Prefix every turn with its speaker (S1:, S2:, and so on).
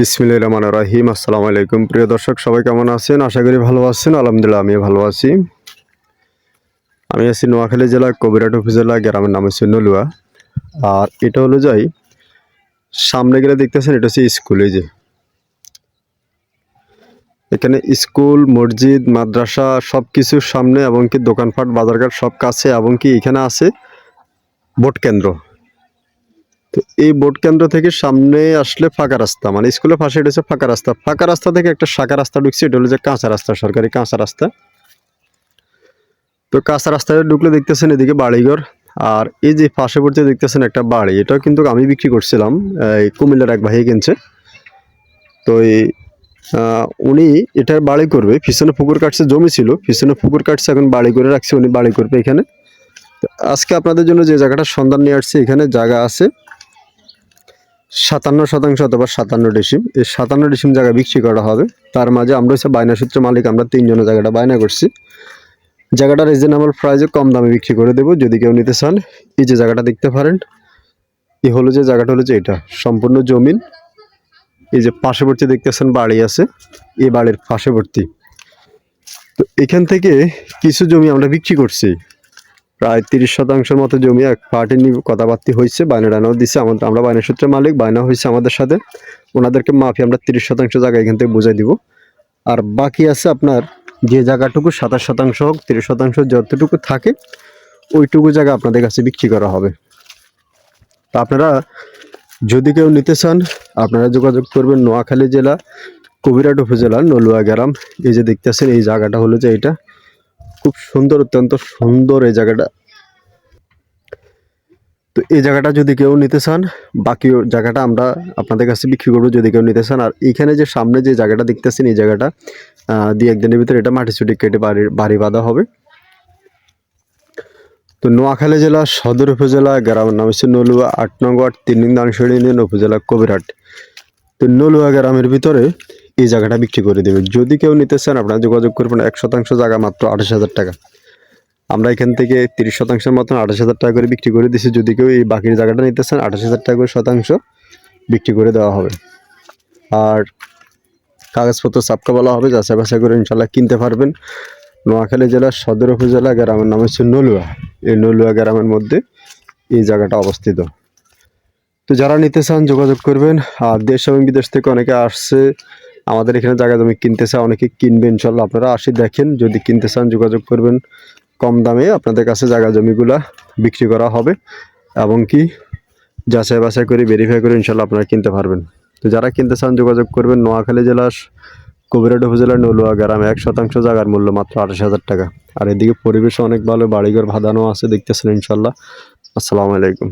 S1: বিসমিল্লাহির রহমানির রহিম। আসসালামু আলাইকুম প্রিয় দর্শক, সবাই কেমন আছেন? আশা করি ভালো আছেন। আলহামদুলিল্লাহ আমিও ভালো আছি। আমি আছি নোয়াখালী জেলার কবিরহাট উপজেলা, গ্রামের নাম হচ্ছে নলুয়া। আর এটা হলো যাই সামনে গেলে দেখতেছেন এটা হচ্ছে স্কুল। এই যে এখানে স্কুল, মসজিদ, মাদ্রাসা সব কিছুর সামনে, এবং কি দোকানপাট, বাজারঘাট সব কাছে, এবং কি এখানে আছে ভোট কেন্দ্র। তো এই ভোট কেন্দ্র থেকে সামনে আসলে ফাঁকা রাস্তা, মানে স্কুলের পাশে এটা হচ্ছে ফাঁকা রাস্তা। ফাঁকা রাস্তা থেকে একটা শাখা রাস্তা ঢুকছে, এটা হলো যে কাঁচা রাস্তা, সরকারি কাঁচা রাস্তা। তো কাঁচা রাস্তায় ঢুকলে দেখতেছেন এদিকে বাড়িঘর। আর এই যে পাশে পড়তে দেখতেছেন একটা বাড়ি, এটাও কিন্তু আমি বিক্রি করছিলাম, এই কুমিল্লার এক ভাই কিনছে। তো উনি এটা বাড়ি করবে, পিছনে পুকুর কাটছে, জমি ছিল, পিছনে পুকুর কাটছে, এখন বাড়ি করে রাখছে, উনি বাড়ি করবে এখানে। তো আজকে আপনাদের জন্য যে জায়গাটা সন্ধান নিয়ে আসছে, এখানে জায়গা আছে 57% অথবা 57 ডিসিম। এই 57 ডিসিম জায়গা বিক্রি করা হবে। তার মাঝে আমরা হচ্ছে বায়না সূত্রে মালিক, আমরা 3 জনের জায়গাটা বায়না করছি। জায়গাটা রিজনেবল প্রাইসে কম দামে বিক্রি করে দেবো যদি কেউ নিতে চান। এই যে জায়গাটা দেখতে পারেন, এই হলো যে জায়গাটা হলো যে এটা সম্পূর্ণ জমিন। এই যে পার্শ্ববর্তী দেখতেছেন বাড়ি আছে, এই বাড়ির পার্শ্ববর্তী। তো এখান থেকে কিছু জমি আমরা বিক্রি করছি, প্রায় 30% মতো জমি। এক পার্টি নিয়ে কথাবার্তা হয়েছে, বায়না টানাও দিচ্ছে। আমরা বায়না সূত্রে মালিক, বায়না হয়েছে আমাদের সাথে। ওনাদেরকে মাফি আমরা 30% জায়গা এখান থেকে বুঝাই দিব। আর বাকি আছে আপনার যে জায়গাটুকু 27% হোক 30% যতটুকু থাকে, ওইটুকু জায়গা আপনাদের কাছে বিক্রি করা হবে। তা আপনারা যদি কেউ নিতে চান, আপনারা যোগাযোগ করবেন নোয়াখালী জেলা কবিরহাট উপজেলার নলুয়া গ্রাম। এই যে দেখতেছেন এই জায়গাটা হলো যে এটা খুব সুন্দর, অত্যন্ত সুন্দর এই জায়গাটা। তো এই জায়গাটা যদি কেউ নিতে চান, বাকি জায়গাটা আমরা আপনাদের কাছে বিক্রি করবো যদি কেউ নিতে চান। আর এখানে যে সামনে যে জায়গাটা দেখতেছেন, এই জায়গাটা 2-1 দিনের ভিতরে এটা মাটি চুটি কেটে বাড়ি বাঁধা হবে। তো নোয়াখালী জেলা সদর উপজেলা, গ্রামের নাম হচ্ছে নলুয়া, 8 নং ওয়ার্ড, 3 নং দানশিড়ি ইউনিয়ন, উপজেলা কবিরহাট। তো নলুয়া গ্রামের ভিতরে এই জায়গাটা বিক্রি করে দেবে। যদি কেউ নিতে চান আপনারা যোগাযোগ করবেন। 1% জায়গা মাত্র 28,000 টাকা। আমরা এখান থেকে 30% মতন 28,000 টাকা করে বিক্রি করে দিচ্ছি। যদি কেউ এই বাকির জায়গাটা নিতে চান, 28,000 টাকা করে শতাংশ বিক্রি করে দেওয়া হবে। আর কাগজপত্র সাপকা বলা হবে, যাচাই বাছাই করে ইনশাল্লাহ কিনতে পারবেন। নোয়াখালী জেলার সদর উপজেলা, গ্রামের নাম হচ্ছে নলুয়া। এই নলুয়া গ্রামের মধ্যে এই জায়গাটা অবস্থিত। তো যারা নিতে চান যোগাযোগ করবেন। আর দেশ এবং বিদেশ থেকে অনেকে আসছে আমাদের এখানে জায়গা জমি কিনতে চায়, অনেকে কিনবে ইনশাল্লাহ। আপনারা আসি দেখেন, যদি কিনতে চান যোগাযোগ করবেন। কম দামে আপনাদের কাছে জায়গা জমিগুলা বিক্রি করা হবে, এবং কি যাচাই বাছাই করে ভেরিফাই করে ইনশাল্লাহ আপনারা কিনতে পারবেন। তো যারা কিনতে চান যোগাযোগ করবেন। নোয়াখালী জেলার কবিরহাট উপজেলার নলুয়া গ্রামে 1% জায়গার মূল্য মাত্র 28,000 টাকা। আর এদিকে পরিবেশ অনেক ভালো, বাড়িঘর বাঁধানো আছে, দেখতেছেন ইনশাল্লাহ। আসসালামু আলাইকুম।